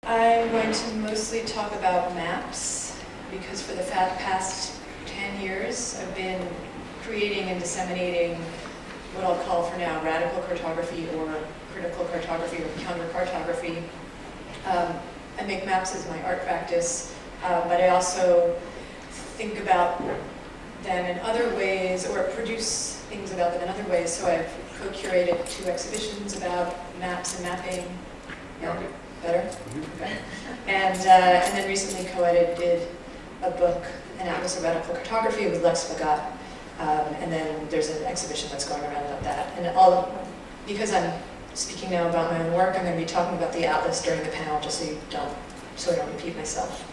I'm going to mostly talk about maps because for the past 10 years I've been creating and disseminating what I'll call for now radical cartography or critical cartography or counter-cartography. I make maps as my art practice, but I also think about them in other ways or produce things about them in other ways. So I've co-curated 2 exhibitions about maps and mapping. Yeah, better? Okay. And then recently co-edited a book, An Atlas of Radical Cartography with Lize Mogel. And then there's an exhibition that's going around about that. And because I'm speaking now about my own work, I'm going to be talking about the atlas during the panel, just so I don't repeat myself.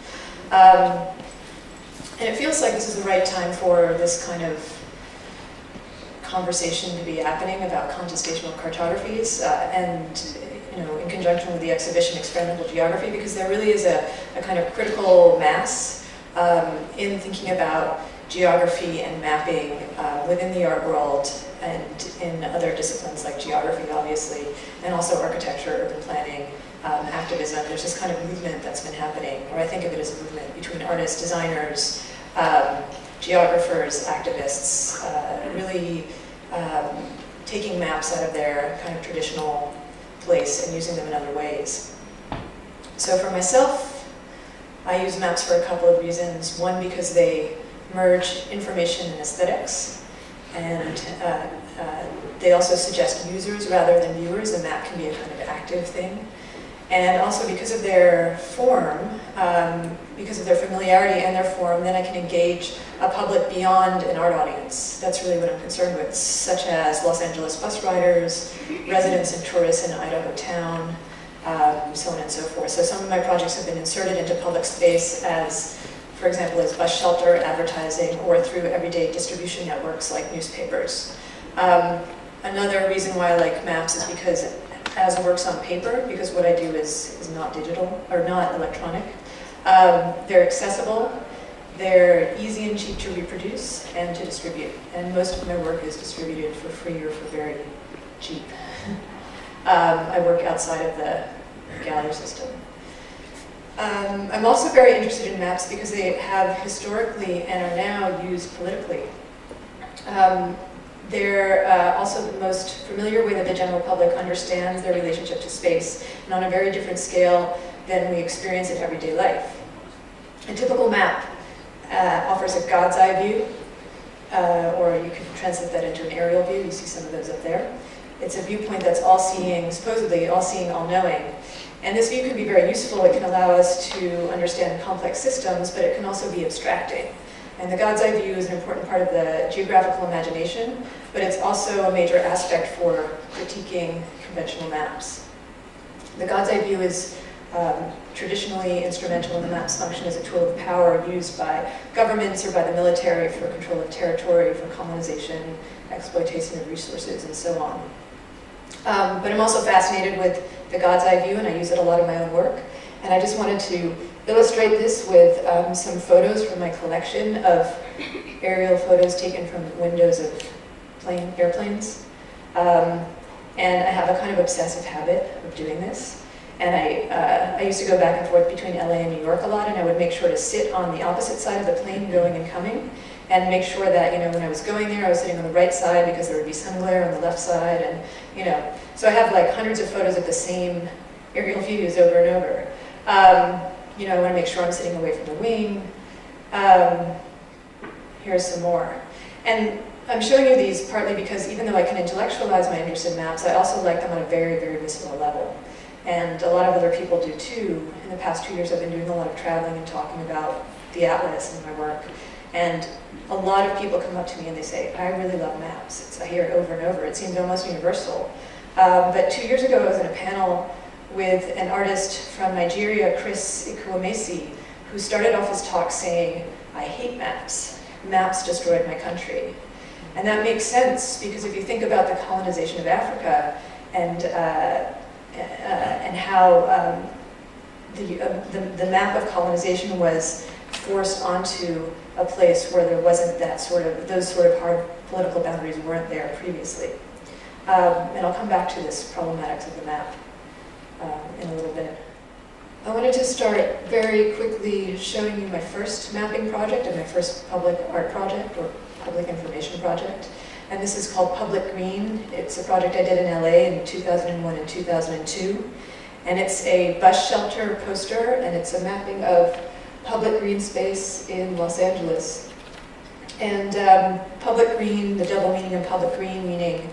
And it feels like this is the right time for this kind of conversation to be happening about contestational cartographies, and in conjunction with the exhibition Experimental Geography, because there really is a kind of critical mass in thinking about geography and mapping within the art world and in other disciplines like geography, obviously, and also architecture, urban planning, activism. There's this kind of movement that's been happening, or I think of it as a movement between artists, designers, geographers, activists, really taking maps out of their kind of traditional place and using them in other ways. So for myself, I use maps for a couple of reasons. One, because they merge information and aesthetics, and they also suggest users rather than viewers. A map can be a kind of active thing. And also because of their form, because of their familiarity and their form, then I can engage a public beyond an art audience. That's really what I'm concerned with, such as Los Angeles bus riders, residents and tourists in Idaho town, so on and so forth. So some of my projects have been inserted into public space as, for example, as bus shelter advertising or through everyday distribution networks like newspapers. Another reason why I like maps is because as works on paper, because what I do is not digital or not electronic. They're accessible, they're easy and cheap to reproduce and to distribute. And most of my work is distributed for free or for very cheap. I work outside of the gallery system. I'm also very interested in maps because they have historically and are now used politically. They're also the most familiar way that the general public understands their relationship to space, and on a very different scale than we experience in everyday life. A typical map offers a God's eye view, or you can translate that into an aerial view. You see some of those up there. It's a viewpoint that's all-seeing, supposedly all-seeing, all-knowing. And this view can be very useful. It can allow us to understand complex systems, but it can also be abstracting. And the God's eye view is an important part of the geographical imagination, but it's also a major aspect for critiquing conventional maps. The God's eye view is traditionally instrumental in the map's function as a tool of power used by governments or by the military for control of territory, for colonization, exploitation of resources, and so on. But I'm also fascinated with the God's eye view, and I use it a lot in my own work. And I just wanted to illustrate this with some photos from my collection of aerial photos taken from windows of airplanes. And I have a kind of obsessive habit of doing this. And I used to go back and forth between LA and New York a lot, and I would make sure to sit on the opposite side of the plane going and coming, and make sure that, when I was going there, I was sitting on the right side because there would be sun glare on the left side, and, so I have like hundreds of photos of the same aerial views over and over. I want to make sure I'm sitting away from the wing. Here's some more. And I'm showing you these partly because even though I can intellectualize my interest in maps, I also like them on a very, very visceral level. And a lot of other people do too. In the past 2 years, I've been doing a lot of traveling and talking about the atlas and my work. And a lot of people come up to me and they say, I really love maps. I hear it over and over. It seems almost universal. But 2 years ago, I was in a panel with an artist from Nigeria, Chris Ikwemesi, who started off his talk saying, I hate maps. Maps destroyed my country. And that makes sense, because if you think about the colonization of Africa and how the map of colonization was forced onto a place where there wasn't those sort of hard political boundaries weren't there previously. And I'll come back to this problematics of the map in a little bit. I wanted to start very quickly showing you my first mapping project and my first public art project or public information project. And this is called Public Green. It's a project I did in LA in 2001 and 2002. And it's a bus shelter poster, and it's a mapping of public green space in Los Angeles. And public green, the double meaning of public green, meaning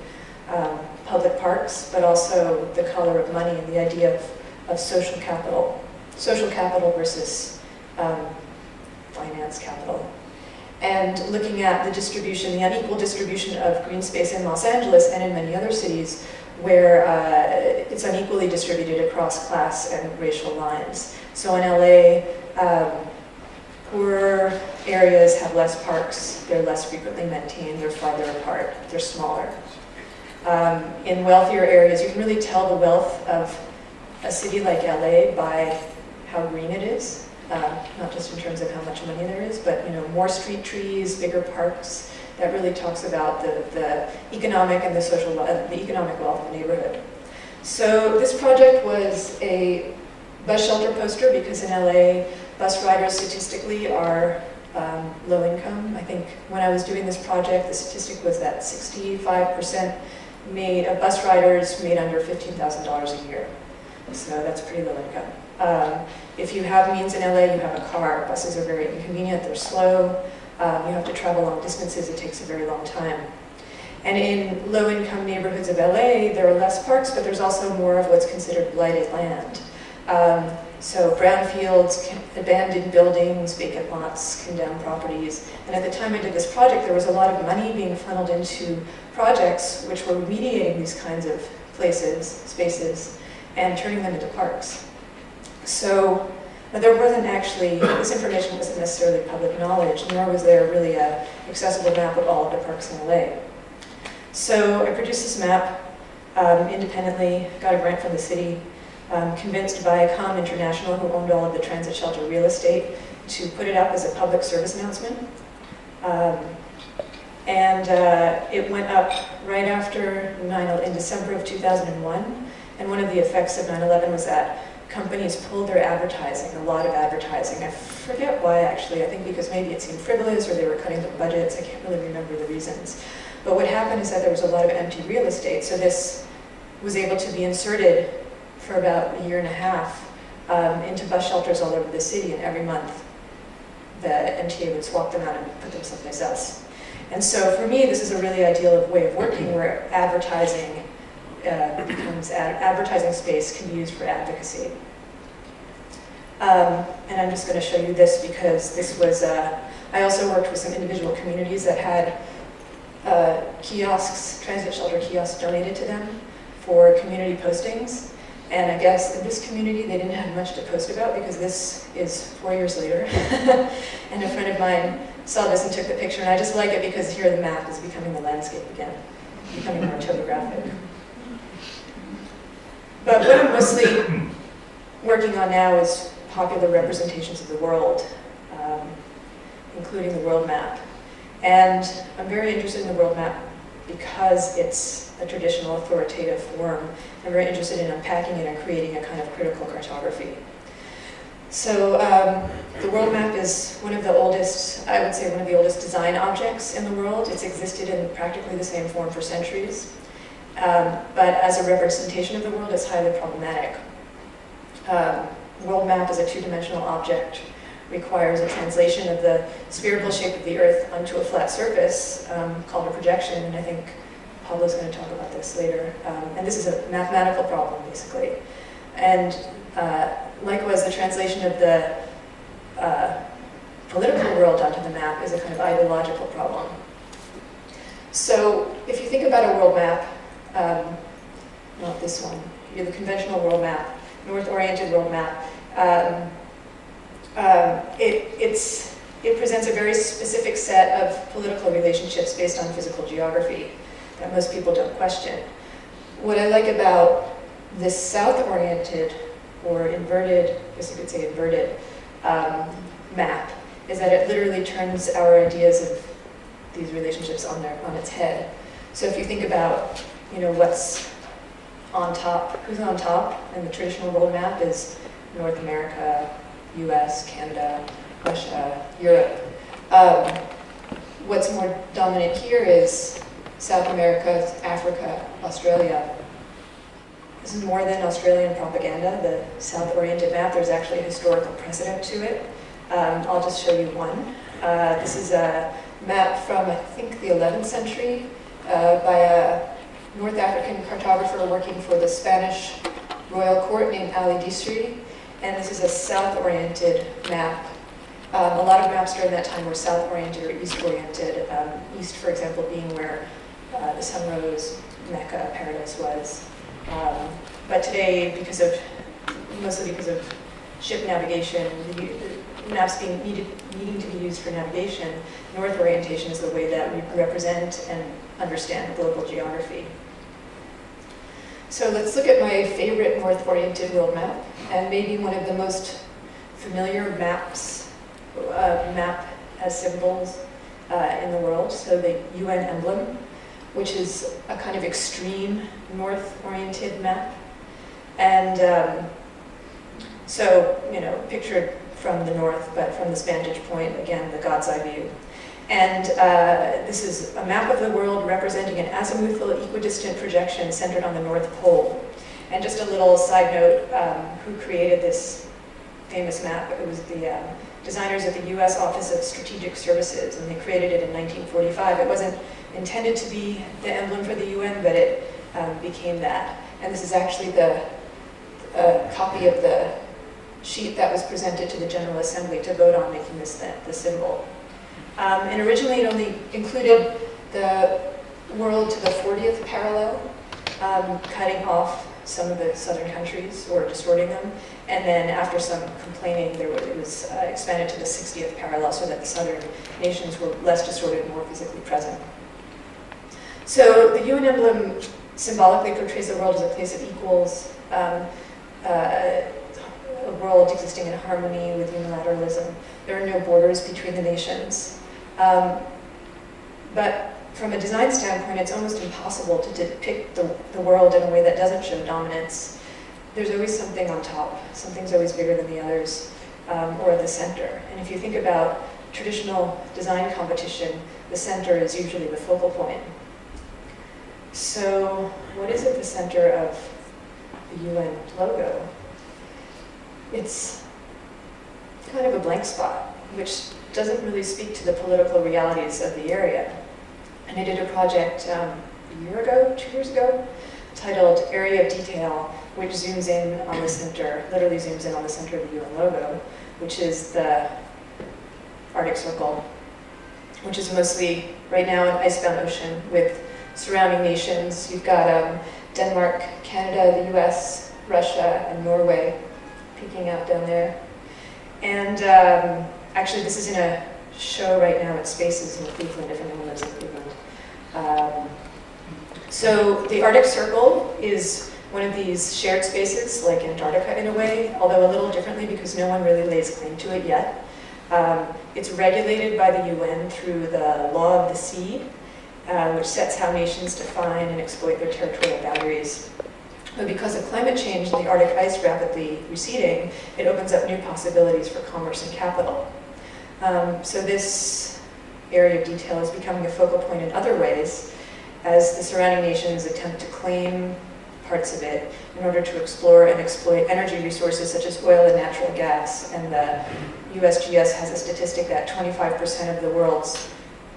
public parks, but also the color of money and the idea of social capital versus finance capital. And looking at the distribution, the unequal distribution of green space in Los Angeles and in many other cities where it's unequally distributed across class and racial lines. So in LA, poorer areas have less parks, they're less frequently maintained, they're farther apart, they're smaller. In wealthier areas, you can really tell the wealth of a city like LA by how green it is, not just in terms of how much money there is, but more street trees, bigger parks. That really talks about the economic and the social, the economic wealth of the neighborhood. So this project was a bus shelter poster because in LA, bus riders statistically are low income. I think when I was doing this project, the statistic was that 65% of bus riders made under $15,000 a year. So that's pretty low income. If you have means in LA, you have a car. Buses are very inconvenient, they're slow. You have to travel long distances, it takes a very long time. And in low-income neighborhoods of LA, there are less parks, but there's also more of what's considered blighted land. So brownfields, abandoned buildings, vacant lots, condemned properties. And at the time I did this project, there was a lot of money being funneled into projects which were remediating these kinds of spaces, and turning them into parks. So there wasn't actually, this information wasn't necessarily public knowledge, nor was there really an accessible map of all of the parks in LA. So I produced this map independently, got a grant from the city, convinced Viacom International, who owned all of the transit shelter real estate, to put it up as a public service announcement. It went up right after in December of 2001. And one of the effects of 9/11 was that companies pulled their advertising, a lot of advertising. I forget why, actually. I think because maybe it seemed frivolous or they were cutting the budgets. I can't really remember the reasons. But what happened is that there was a lot of empty real estate. So this was able to be inserted for about a year and a half into bus shelters all over the city. And every month, the MTA would swap them out and put them someplace else. And so for me, this is a really ideal way of working where advertising advertising space can be used for advocacy. And I'm just going to show you this because this was, I also worked with some individual communities that had kiosks, transit shelter kiosks donated to them for community postings. And I guess in this community, they didn't have much to post about because this is 4 years later. And a friend of mine saw this and took the picture, and I just like it because here the map is becoming the landscape again, becoming more topographic. But what I'm mostly working on now is popular representations of the world, including the world map. And I'm very interested in the world map because it's a traditional authoritative form. I'm very interested in unpacking it and creating a kind of critical cartography. So the world map is one of the oldest, I would say one of the oldest design objects in the world. It's existed in practically the same form for centuries. But as a representation of the world, it's highly problematic. World map as a two-dimensional object requires a translation of the spherical shape of the Earth onto a flat surface called a projection, and I think Pablo's going to talk about this later. And this is a mathematical problem, basically. And likewise, the translation of the political world onto the map is a kind of ideological problem. So if you think about a world map, not this one, you're the conventional world map, north-oriented world map, it presents a very specific set of political relationships based on physical geography that most people don't question. What I like about this south-oriented or inverted, I guess you could say inverted, map is that it literally turns our ideas of these relationships on its head. So if you think about, what's on top, who's on top in the traditional world map is North America, US, Canada, Russia, Europe. What's more dominant here is South America, Africa, Australia. This is more than Australian propaganda, the South-oriented map. There's actually a historical precedent to it. I'll just show you one. This is a map from, I think, the 11th century by a North African cartographer working for the Spanish royal court named Ali Disri. And this is a south-oriented map. A lot of maps during that time were south-oriented or east-oriented. East, for example, being where the sun rose, Mecca, paradise was. But today, mostly because of ship navigation, the maps needing to be used for navigation, north orientation is the way that we represent and understand global geography. So let's look at my favorite north-oriented world map, and maybe one of the most familiar maps, map as symbols in the world. So the UN emblem, which is a kind of extreme north-oriented map. And so, pictured from the north, but from this vantage point, again, the God's eye view. And this is a map of the world representing an azimuthal equidistant projection centered on the North Pole. And just a little side note, who created this famous map? It was the designers at the US Office of Strategic Services, and they created it in 1945. It wasn't intended to be the emblem for the UN, but it became that. And this is actually the copy of the sheet that was presented to the General Assembly to vote on making this the symbol. And originally it only included the world to the 40th parallel, cutting off some of the southern countries or distorting them. And then after some complaining, it was expanded to the 60th parallel so that the southern nations were less distorted and more physically present. So the UN emblem symbolically portrays the world as a place of equals, a world existing in harmony with unilateralism. There are no borders between the nations. But from a design standpoint, it's almost impossible to depict the world in a way that doesn't show dominance. There's always something on top. Something's always bigger than the others, or at the center. And if you think about traditional design competition, the center is usually the focal point. So what is at the center of the UN logo? It's kind of a blank spot, which doesn't really speak to the political realities of the area. And I did a project a year ago, 2 years ago, titled Area of Detail, which zooms in on the center, literally zooms in on the center of the UN logo, which is the Arctic Circle, which is mostly, right now, an icebound ocean with surrounding nations. You've got Denmark, Canada, the US, Russia, and Norway peeking out down there. And actually, this is in a show right now at Spaces in Cleveland, if anyone lives in Cleveland. So the Arctic Circle is one of these shared spaces, like Antarctica in a way, although a little differently because no one really lays claim to it yet. It's regulated by the UN through the Law of the Sea, which sets how nations define and exploit their territorial boundaries. But because of climate change and the Arctic ice rapidly receding, it opens up new possibilities for commerce and capital. So this area of detail is becoming a focal point in other ways as the surrounding nations attempt to claim parts of it in order to explore and exploit energy resources such as oil and natural gas. And the USGS has a statistic that 25% of the world's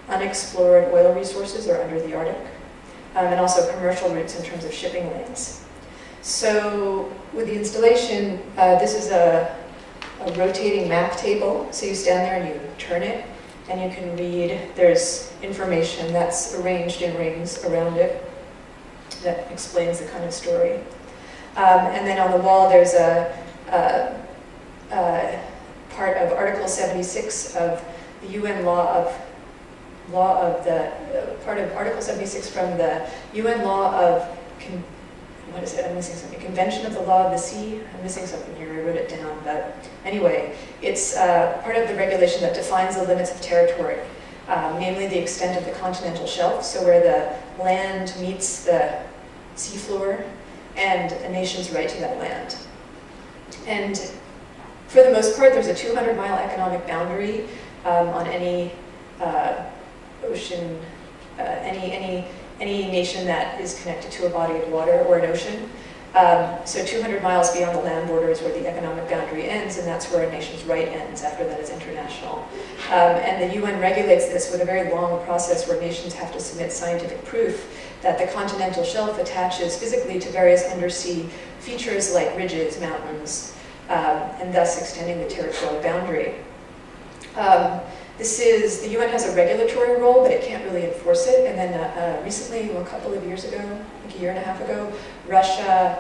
unexplored oil resources are under the Arctic, and also commercial routes in terms of shipping lanes. So with the installation, this is a rotating map table. So you stand there and you turn it, and you can read, there's information that's arranged in rings around it that explains the kind of story. And then on the wall, there's a part of Article 76 of the UN part of Article 76 from the UN law of, what is it? I'm missing something. Convention of the Law of the Sea. I'm missing something here. I wrote it down. But anyway, it's part of the regulation that defines the limits of territory, namely the extent of the continental shelf, so where the land meets the seafloor, and a nation's right to that land. And For the most part, there's a 200-mile economic boundary on any ocean, any nation that is connected to a body of water or an ocean. So 200 miles beyond the land border is where the economic boundary ends, and that's where a nation's right ends. After that is international. And the UN regulates this with a very long process where nations have to submit scientific proof that the continental shelf attaches physically to various undersea features like ridges, mountains, and thus extending the territorial boundary. The UN has a regulatory role, but it can't really enforce it. And then recently, a couple of years ago, like a year and a half ago, Russia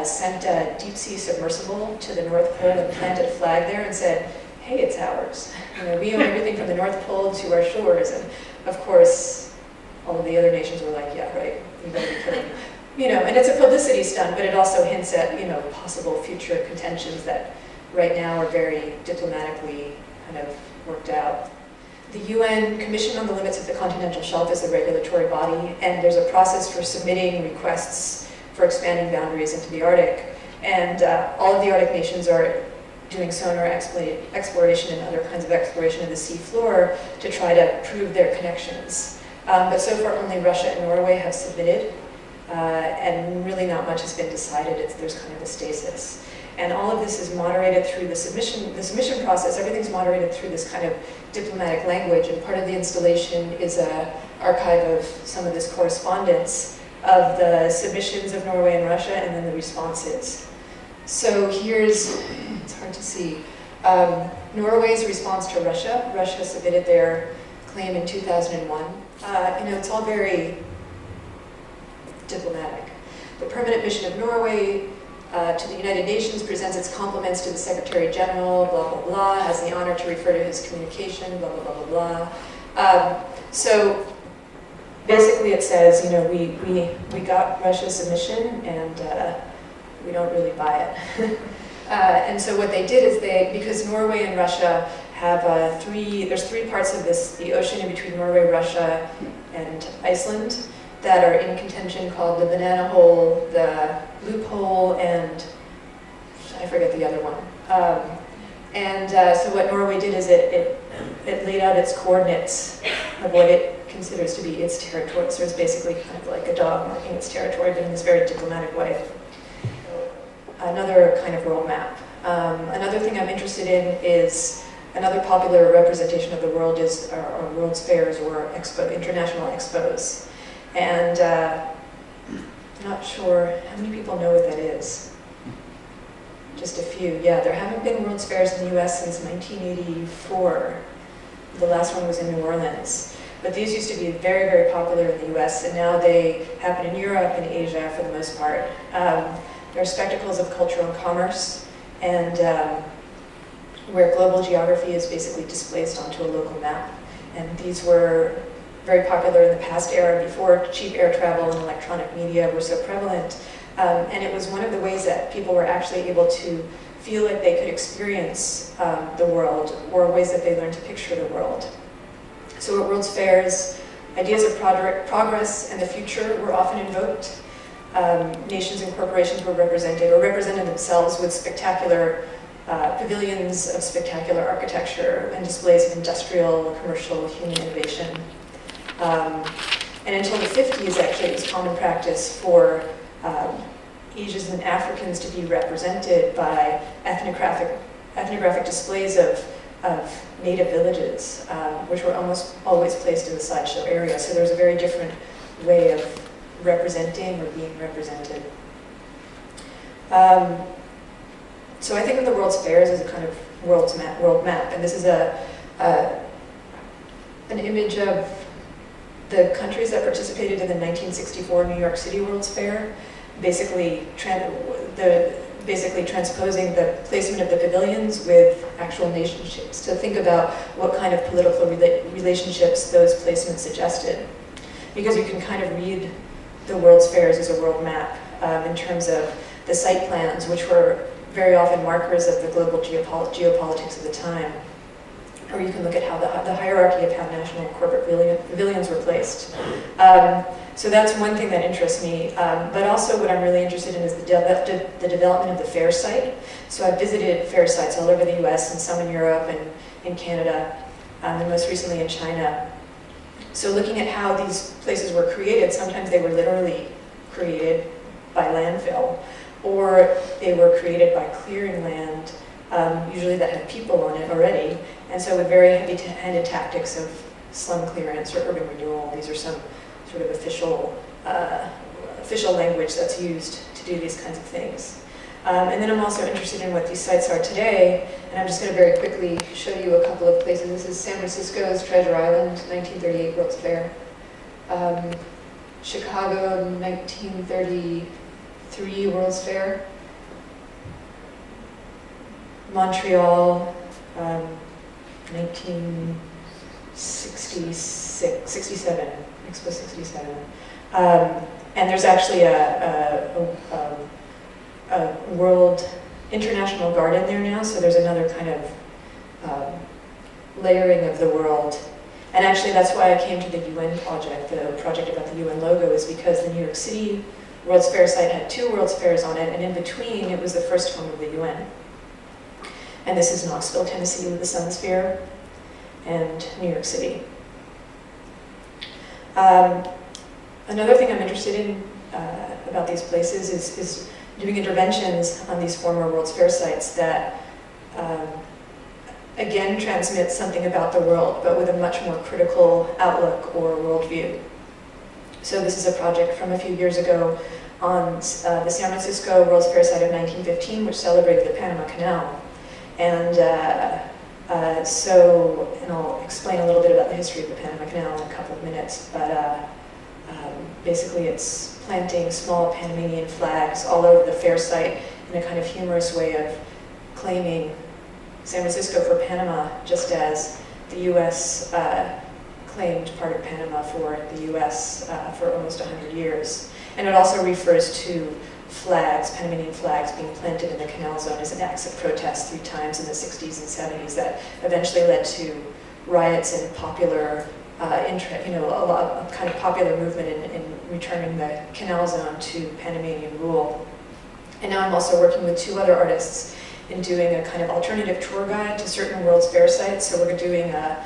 sent a deep sea submersible to the North Pole and planted a flag there and said, hey, it's ours. You know, we own everything from the North Pole to our shores. And of course, all of the other nations were like, yeah, right, you better be kidding. You know, and it's a publicity stunt, but it also hints at, you know, possible future contentions that right now are very diplomatically kind of worked out. The UN Commission on the Limits of the Continental Shelf is a regulatory body, and there's a process for submitting requests for expanding boundaries into the Arctic. And all of the Arctic nations are doing sonar exploration and other kinds of exploration of the sea floor to try to prove their connections. But so far only Russia and Norway have submitted, and really not much has been decided. There's kind of a stasis. And all of this is moderated through the submission process. Everything's moderated through this kind of diplomatic language, and part of the installation is an archive of some of this correspondence of the submissions of Norway and Russia, and then the responses. So here's, it's hard to see, Norway's response to Russia. Russia submitted their claim in 2001. You know, it's all very diplomatic. The permanent mission of Norway to the United Nations presents its compliments to the Secretary General, blah, blah, blah, has the honor to refer to his communication, blah, blah, blah, blah, blah. So basically it says, you know, we got Russia's submission and we don't really buy it. And so what they did is because Norway and Russia have there's three parts of this, the ocean in between Norway, Russia, and Iceland, that are in contention, called the banana hole, the loophole, and I forget the other one. So what Norway did is it laid out its coordinates of what it considers to be its territory. So it's basically kind of like a dog marking its territory, but in this very diplomatic way. Another kind of world map. Another thing I'm interested in is another popular representation of the world is our World's Fairs or international expos. And I'm not sure how many people know what that is. Just a few. Yeah, there haven't been World's Fairs in the US since 1984. The last one was in New Orleans. But these used to be very, very popular in the US, and now they happen in Europe and Asia for the most part. They're spectacles of culture and commerce, and where global geography is basically displaced onto a local map. And these were very popular in the past era, before cheap air travel and electronic media were so prevalent. And it was one of the ways that people were actually able to feel like they could experience the world, or ways that they learned to picture the world. So at World's Fairs, ideas of progress and the future were often invoked. Nations and corporations were represented, or represented themselves with spectacular pavilions of spectacular architecture and displays of industrial, commercial, human innovation. And until the 50s, actually, it was common practice for Asians and Africans to be represented by ethnographic displays of native villages, which were almost always placed in the sideshow area. So there's a very different way of representing or being represented. So I think of the World's Fairs as a kind of world map, and this is an image of the countries that participated in the 1964 New York City World's Fair, basically transposing the placement of the pavilions with actual nationships to think about what kind of political relationships those placements suggested. Because you can kind of read the World's Fairs as a world map in terms of the site plans, which were very often markers of the global geopolitics of the time. Or you can look at how the hierarchy of how national and corporate pavilions were placed. So that's one thing that interests me, but also what I'm really interested in is the development of the fair site. So I've visited fair sites all over the US and some in Europe and in Canada, and most recently in China. So looking at how these places were created, sometimes they were literally created by landfill, or they were created by clearing land, usually that had people on it already, and so with very heavy-handed tactics of slum clearance or urban renewal. These are some sort of official language that's used to do these kinds of things. And then I'm also interested in what these sites are today, and I'm just going to very quickly show you a couple of places. This is San Francisco's Treasure Island, 1938 World's Fair. Chicago, 1933 World's Fair. Montreal, 1967, Expo 67. And there's actually a world international garden there now, so there's another kind of layering of the world. And actually that's why I came to the UN project, the project about the UN logo, is because the New York City World's Fair site had 2 World's Fairs on it, and in between it was the first home of the UN. And this is Knoxville, Tennessee with the Sun Sphere, and New York City. Another thing I'm interested in about these places is doing interventions on these former World's Fair sites that again transmit something about the world, but with a much more critical outlook or worldview. So this is a project from a few years ago on the San Francisco World's Fair site of 1915, which celebrated the Panama Canal. And and I'll explain a little bit about the history of the Panama Canal in a couple of minutes, but basically it's planting small Panamanian flags all over the fair site in a kind of humorous way of claiming San Francisco for Panama, just as the US claimed part of Panama for the US for almost 100 years. And it also refers to flags, Panamanian flags, being planted in the canal zone as an act of protest 3 times in the 60s and 70s that eventually led to riots and popular, a kind of popular movement in returning the canal zone to Panamanian rule. And now I'm also working with 2 other artists in doing a kind of alternative tour guide to certain World's Fair sites. So we're doing a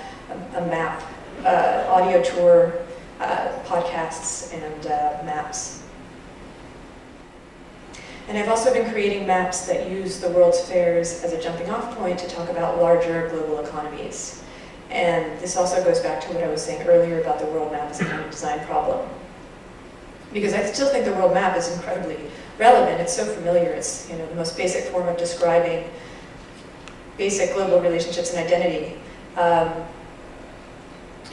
map, audio tour, podcasts, and maps. And I've also been creating maps that use the World's Fairs as a jumping off point to talk about larger global economies. And this also goes back to what I was saying earlier about the world map as a kind of design problem. Because I still think the world map is incredibly relevant. It's so familiar. It's the most basic form of describing basic global relationships and identity.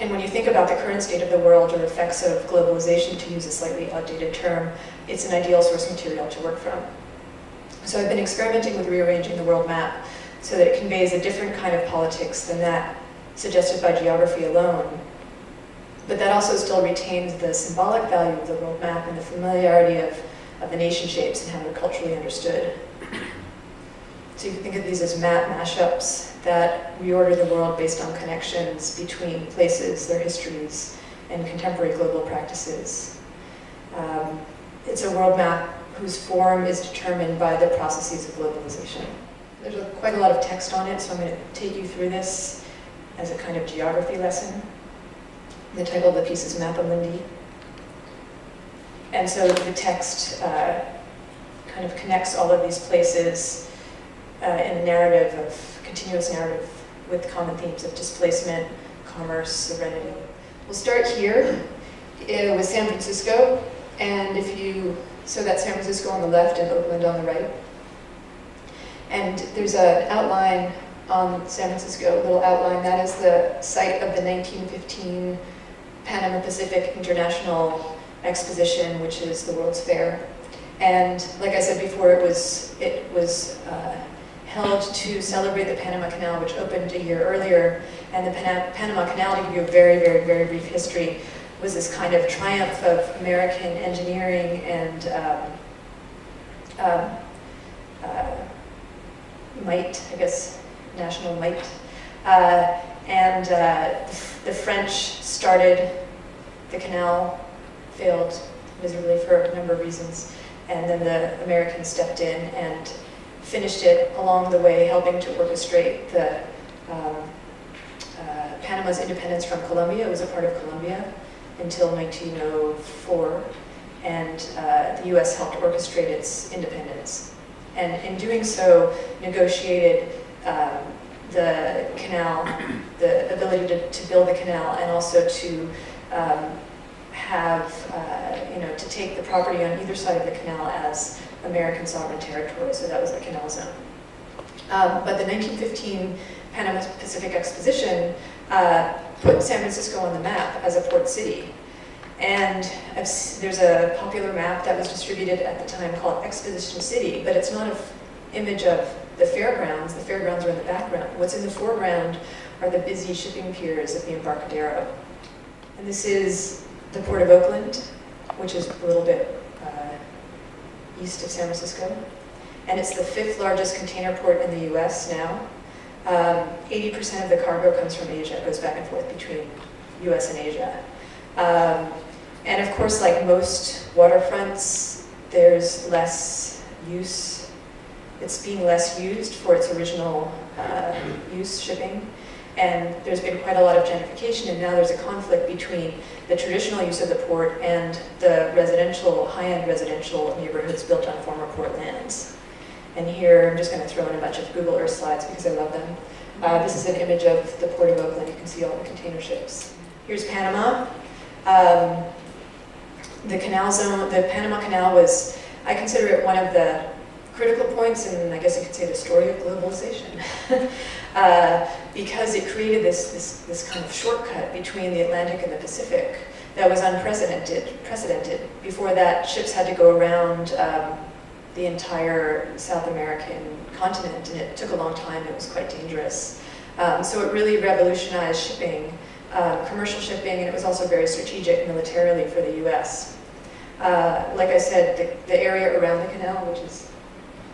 And when you think about the current state of the world or effects of globalization, to use a slightly outdated term, it's an ideal source material to work from. So I've been experimenting with rearranging the world map so that it conveys a different kind of politics than that suggested by geography alone. But that also still retains the symbolic value of the world map and the familiarity of the nation shapes and how they're culturally understood. So you can think of these as map mashups that reorder the world based on connections between places, their histories, and contemporary global practices. It's a world map whose form is determined by the processes of globalization. There's quite a lot of text on it, so I'm going to take you through this as a kind of geography lesson. The title of the piece is Mappa Mundi. And so the text kind of connects all of these places in a narrative continuous narrative with common themes of displacement, commerce, sovereignty. We'll start here with San Francisco, and so that's San Francisco on the left and Oakland on the right. And there's an outline on San Francisco, a little outline. That is the site of the 1915 Panama Pacific International Exposition, which is the World's Fair. And like I said before, it was held to celebrate the Panama Canal, which opened a year earlier. And the Panama Canal, to give you a very, very, very brief history, was this kind of triumph of American engineering and might, I guess, national might. The French started the canal failed miserably for a number of reasons. And then the Americans stepped in and finished it along the way, helping to orchestrate the Panama's independence from Colombia. It was a part of Colombia until 1904, and the US helped orchestrate its independence. And in doing so, negotiated the canal, the ability to build the canal, and also to have, to take the property on either side of the canal as American sovereign territory, so that was the canal zone. But the 1915 Panama Pacific Exposition put San Francisco on the map as a port city. And there's a popular map that was distributed at the time called Exposition City, but it's not an image of the fairgrounds. The fairgrounds are in the background. What's in the foreground are the busy shipping piers of the Embarcadero. And this is the port of Oakland, which is a little bit east of San Francisco. And it's the 5th largest container port in the US now. 80% of the cargo comes from Asia. It goes back and forth between US and Asia. And of course, like most waterfronts, there's less use. It's being less used for its original use, shipping. And there's been quite a lot of gentrification, and now there's a conflict between the traditional use of the port and the residential, high-end residential neighborhoods built on former port lands. And here, I'm just going to throw in a bunch of Google Earth slides because I love them. This is an image of the port of Oakland. You can see all the container ships. Here's Panama. The canal zone, the Panama Canal was, I consider it one of the critical points, and I guess you could say the story of globalization, because it created this kind of shortcut between the Atlantic and the Pacific that was unprecedented. Before that, ships had to go around the entire South American continent, and it took a long time. It was quite dangerous. So it really revolutionized shipping, commercial shipping, and it was also very strategic militarily for the US. Like I said, the area around the canal, which is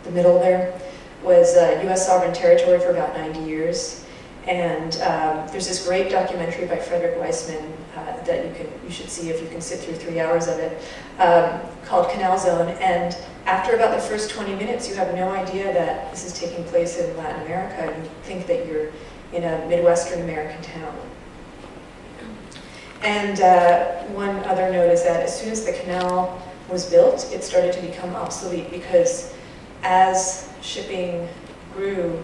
the middle there, was US sovereign territory for about 90 years. And there's this great documentary by Frederick Weissman that you should see if you can sit through 3 hours of it, called Canal Zone. And after about the first 20 minutes, you have no idea that this is taking place in Latin America. You think that you're in a Midwestern American town. And one other note is that as soon as the canal was built, it started to become obsolete because as shipping grew,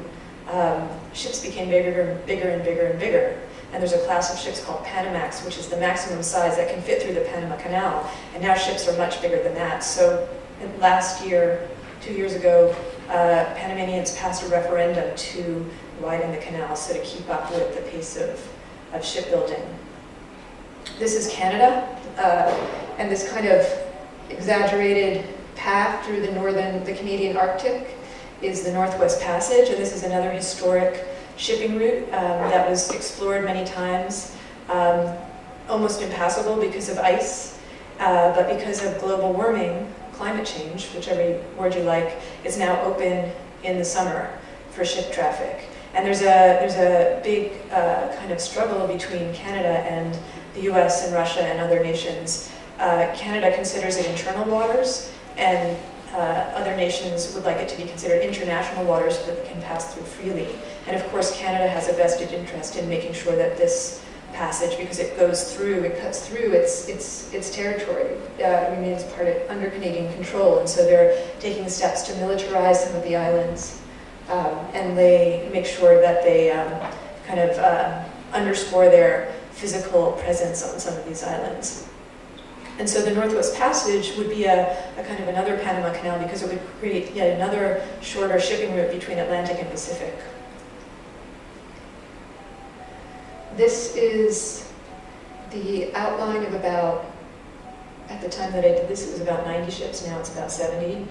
ships became bigger and bigger and bigger and bigger. And there's a class of ships called Panamax, which is the maximum size that can fit through the Panama Canal. And now ships are much bigger than that. So last year, 2 years ago, Panamanians passed a referendum to widen the canal, so to keep up with the pace of shipbuilding. This is Canada, and this kind of exaggerated path through the Canadian Arctic is the Northwest Passage, and this is another historic shipping route that was explored many times, almost impassable because of ice, but because of global warming, climate change, whichever word you like, is now open in the summer for ship traffic. And there's a big kind of struggle between Canada and the US and Russia and other nations. Canada considers it internal waters, and other nations would like it to be considered international waters so that it can pass through freely. And of course, Canada has a vested interest in making sure that this passage, because it cuts through its territory, remains under Canadian control. And so they're taking steps to militarize some of the islands, and they make sure that they kind of underscore their physical presence on some of these islands. And so the Northwest Passage would be a kind of another Panama Canal because it would create yet another shorter shipping route between Atlantic and Pacific. This is the outline of about, at the time that I did this, it was about 90 ships, now it's about 70.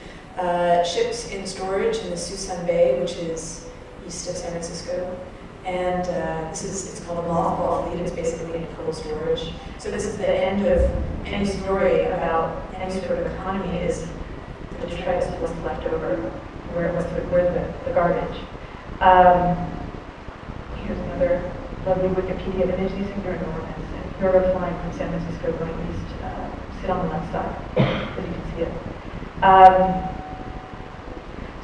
Ships in storage in the Suisun Bay, which is east of San Francisco. And it's called a mothball fleet. It's basically in full storage. So this is the end of any story about any sort of economy, is the detritus of what's left over, where the garbage. Here's another lovely Wikipedia image. These things are enormous. And you're flying from San Francisco going east, sit on the left side, so you can see it.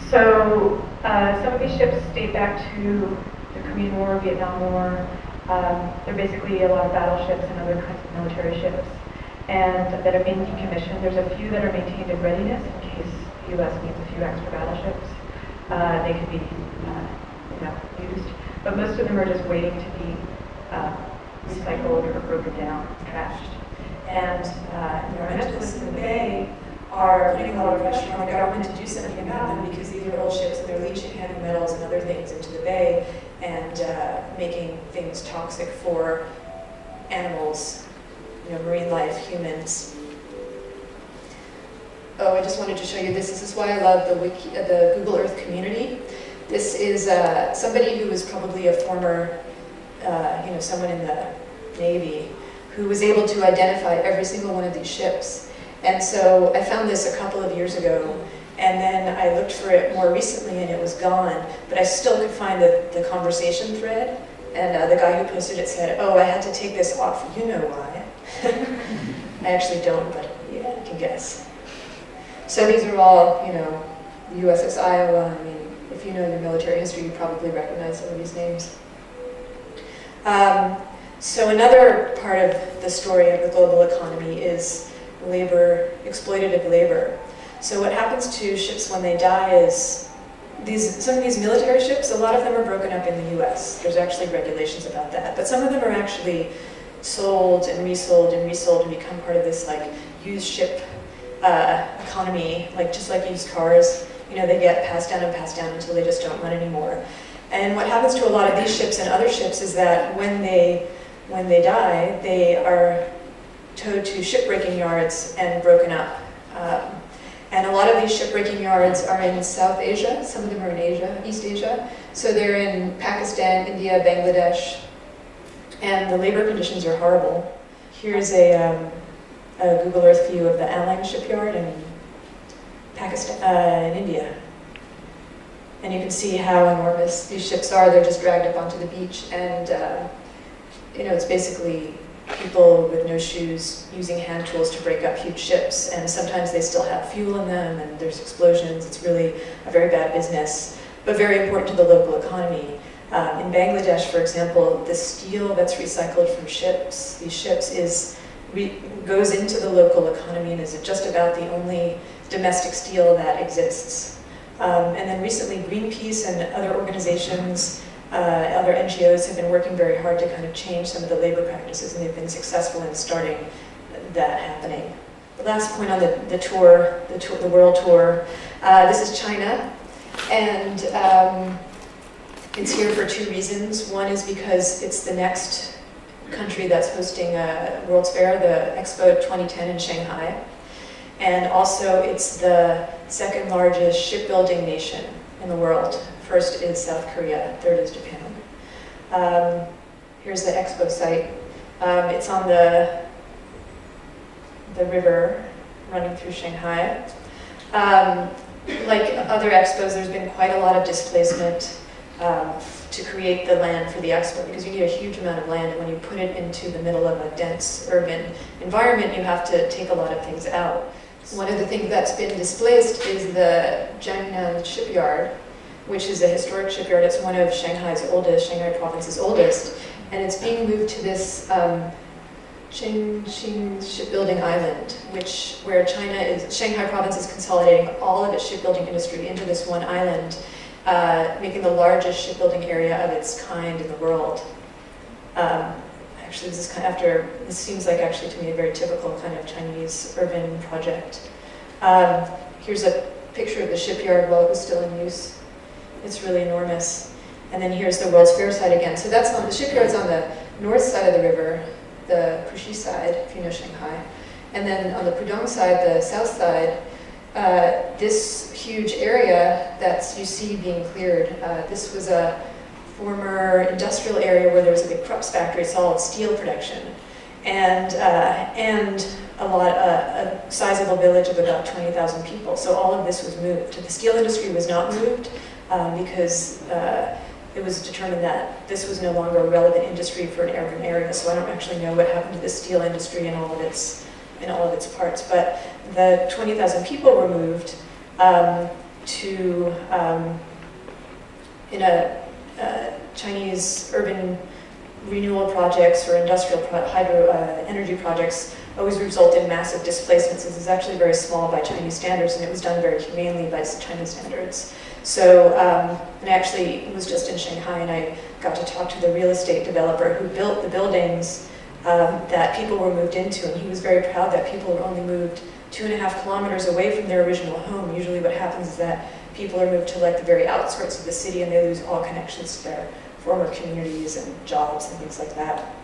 Some of these ships date back to the Korean War, Vietnam War. They're basically a lot of battleships and other kinds of military ships, and that have been decommissioned. There's a few that are maintained in readiness in case the U.S. needs a few extra battleships. They could be used, but most of them are just waiting to be recycled or broken down, trashed. And environmentalists in the Bay are putting a lot of pressure on the government to do something about them because these are old ships and they're leaching heavy metals and other things into the bay and making things toxic for animals, marine life, humans. Oh, I just wanted to show you this. This is why I love the Google Earth community. This is somebody who was probably a former, someone in the Navy who was able to identify every single one of these ships. And so I found this a couple of years ago, and then I looked for it more recently and it was gone, but I still could find the conversation thread, and the guy who posted it said, oh, I had to take this off, you know why. I actually don't, but yeah, I can guess. So these are all, the USS Iowa. I mean, if you know your military history, you probably recognize some of these names. So another part of the story of the global economy is labor, exploitative labor. So what happens to ships when they die is, some of these military ships, a lot of them are broken up in the US. There's actually regulations about that. But some of them are actually sold and resold and resold and become part of this used ship economy, just like used cars. They get passed down until they just don't run anymore. And what happens to a lot of these ships and other ships is that when they die, they are towed to shipbreaking yards and broken up. And a lot of these shipbreaking yards are in South Asia. Some of them are in Asia, East Asia. So they're in Pakistan, India, Bangladesh, and the labor conditions are horrible. Here's a Google Earth view of the Alang shipyard in Pakistan, in India. And you can see how enormous these ships are. They're just dragged up onto the beach, and it's basically people with no shoes using hand tools to break up huge ships, and sometimes they still have fuel in them and there's explosions. It's really a very bad business, but very important to the local economy. In Bangladesh, for example, the steel that's recycled from these ships goes into the local economy and is just about the only domestic steel that exists. And then recently Greenpeace and other organizations, other NGOs have been working very hard to kind of change some of the labor practices, and they've been successful in starting that happening. The last point on the world tour, this is China, and it's here for two reasons. One is because it's the next country that's hosting a World's Fair, the Expo 2010 in Shanghai, and also it's the second largest shipbuilding nation in the world. First is South Korea, third is Japan. Here's the Expo site. It's on the river running through Shanghai. Like other expos, there's been quite a lot of displacement to create the land for the expo, because you need a huge amount of land, and when you put it into the middle of a dense urban environment, you have to take a lot of things out. One of the things that's been displaced is the Jiangnan shipyard, which is a historic shipyard. It's one of Shanghai province's oldest, and it's being moved to this Qingxing shipbuilding island, where Shanghai province is consolidating all of its shipbuilding industry into this one island, making the largest shipbuilding area of its kind in the world. Actually, this seems like actually to me a very typical kind of Chinese urban project. Here's a picture of the shipyard while it was still in use. It's really enormous. And then here's the World's Fair site again. So the shipyard's on the north side of the river, the Puxi side, if you know Shanghai. And then on the Pudong side, the south side, this huge area that you see being cleared, this was a former industrial area where there was a big Krups factory, solid steel production, and a sizable village of about 20,000 people. So all of this was moved. The steel industry was not moved because it was determined that this was no longer a relevant industry for an urban area. So I don't actually know what happened to the steel industry and all of its in all of its parts. But the 20,000 people were moved in a Chinese urban renewal projects or industrial hydro energy projects always result in massive displacements. This is actually very small by Chinese standards, and it was done very humanely by Chinese standards. So, and I actually was just in Shanghai, and I got to talk to the real estate developer who built the buildings that people were moved into, and he was very proud that people were only moved 2.5 kilometers away from their original home. Usually what happens is that people are moved to like the very outskirts of the city, and they lose all connections to their former communities and jobs and things like that.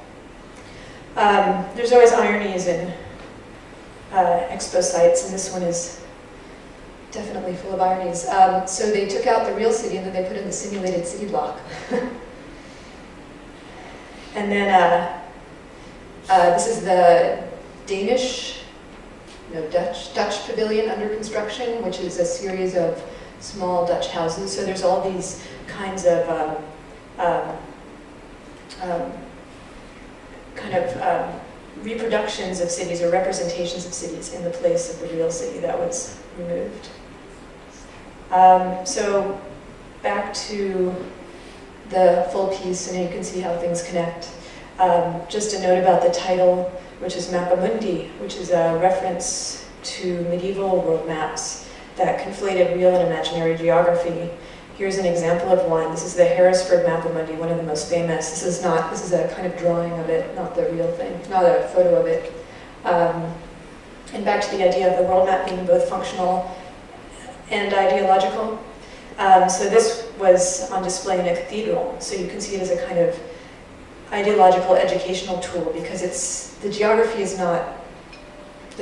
There's always ironies in Expo Sites, and this one is definitely full of ironies. So they took out the real city and then they put in the simulated city block. And then this is the Dutch pavilion under construction, which is a series of small Dutch houses. So there's all these kinds of reproductions of cities or representations of cities in the place of the real city that was removed. So back to the full piece, and you can see how things connect. Just a note about the title, which is Mappamundi, which is a reference to medieval world maps that conflated real and imaginary geography. Here's an example of one. This is the Harrisford Mappamundi, one of the most famous. This is a kind of drawing of it, not the real thing, not a photo of it. And back to the idea of the world map being both functional and ideological. So this was on display in a cathedral, so you can see it as a kind of ideological educational tool, because the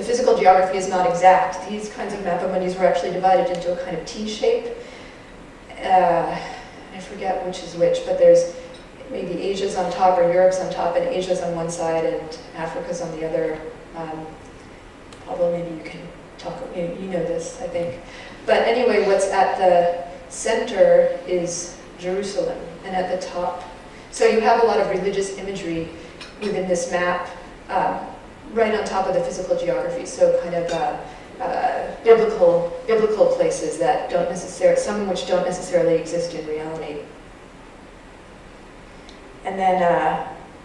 physical geography is not exact. These kinds of mappamundis were actually divided into a kind of T shape. I forget which is which, but there's maybe Asia's on top or Europe's on top, and Asia's on one side and Africa's on the other. Although maybe you can talk, you know this, I think. But anyway, what's at the center is Jerusalem, and at the top. So you have a lot of religious imagery within this map, right on top of the physical geography. So kind of biblical places that don't necessarily, some which don't necessarily exist in reality. And then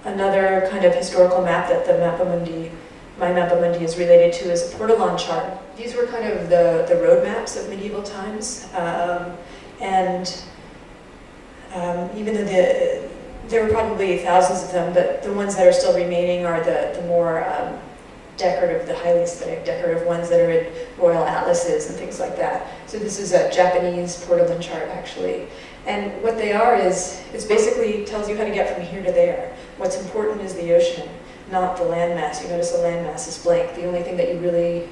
another kind of historical map that my Mappamundi is related to is a Portolan chart. These were kind of the road maps of medieval times, and even though there were probably thousands of them, but the ones that are still remaining are the more decorative, the highly aesthetic decorative ones that are in royal atlases and things like that. So this is a Japanese Portolan chart, actually. And what they are is, it basically tells you how to get from here to there. What's important is the ocean, not the landmass. You notice the landmass is blank. The only thing that you really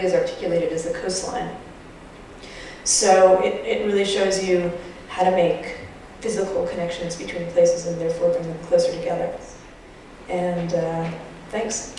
is articulated is the coastline. So it really shows you how to make physical connections between places and therefore bring them closer together. And thanks.